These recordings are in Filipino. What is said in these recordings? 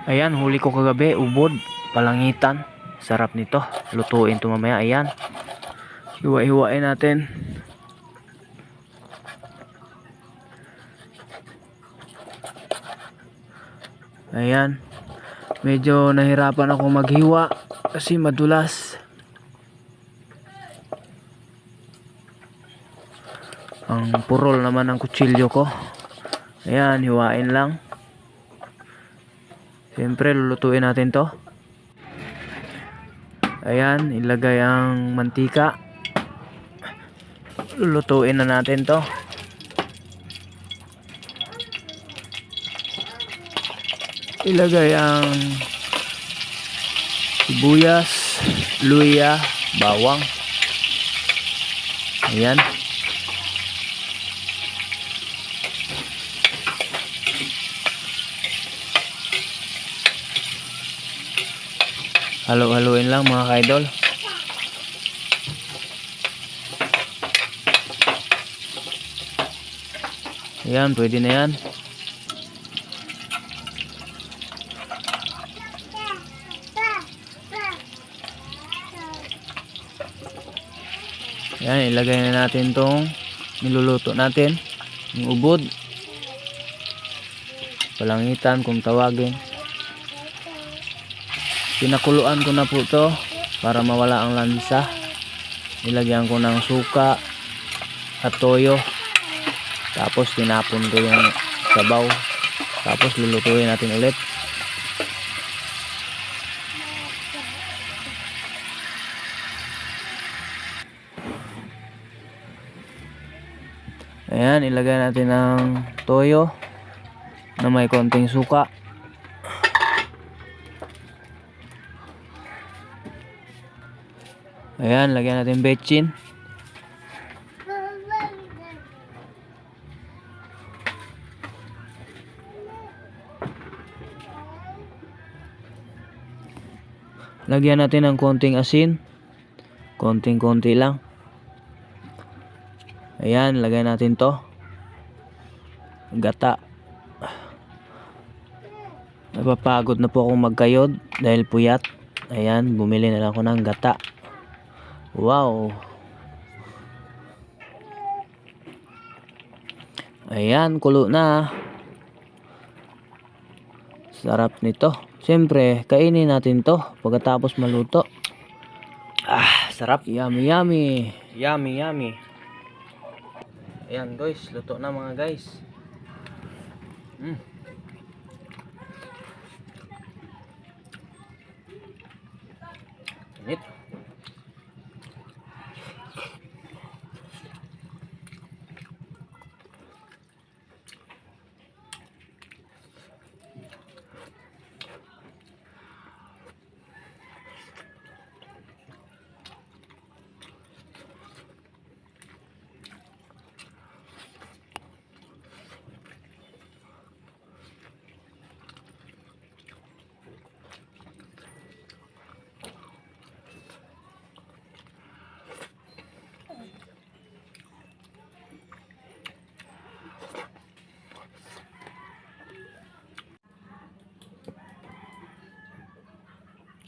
Ayan, huli ko kagabi, ubod, palangitan. Sarap nito. Lutuin to mamaya. Ayan. Hiwa-hiwain natin. Ayan. Medyo nahirapan ako maghiwa kasi madulas. Ang purol naman ng kutsilyo ko. Ayan, hiwain lang. Siyempre, lulutuin natin to. Ayan, ilagay ang mantika. Lulutuin na natin to. Ilagay ang sibuyas, luya, bawang. Ayan. Halo-haloin lang mga kaidol. Ayan, pwede na yan. Ayan, ilagay na natin tong niluluto natin. Yung ubod. Palangitan kung tawagin. Pinakuluan ko na po to para mawala ang lansa. Nilagyan ko ng suka at toyo. Tapos tinapon ko yung sabaw. Tapos lulutuin natin ulit. Ayan, ilagay natin ng toyo na may konting suka. Ayan, lagyan natin betchin. Lagyan natin ng konting asin. Konting-konti lang. Ayan, lagyan natin to. Gata. Napapagod na po akong magkayod dahil puyat. Ayan, bumili na lang ako ng gata. Wow. Ayan, kulo na. Sarap nito. Siyempre, kainin natin to pagkatapos maluto. Sarap. Yummy, yummy. Yummy, yummy. Ayan guys, luto na mga guys. Init.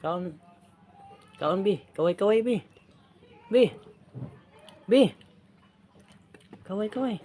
Kaon. Kaon bi, kaway-kaway bi. Bi. Bi. Kaway-kaway.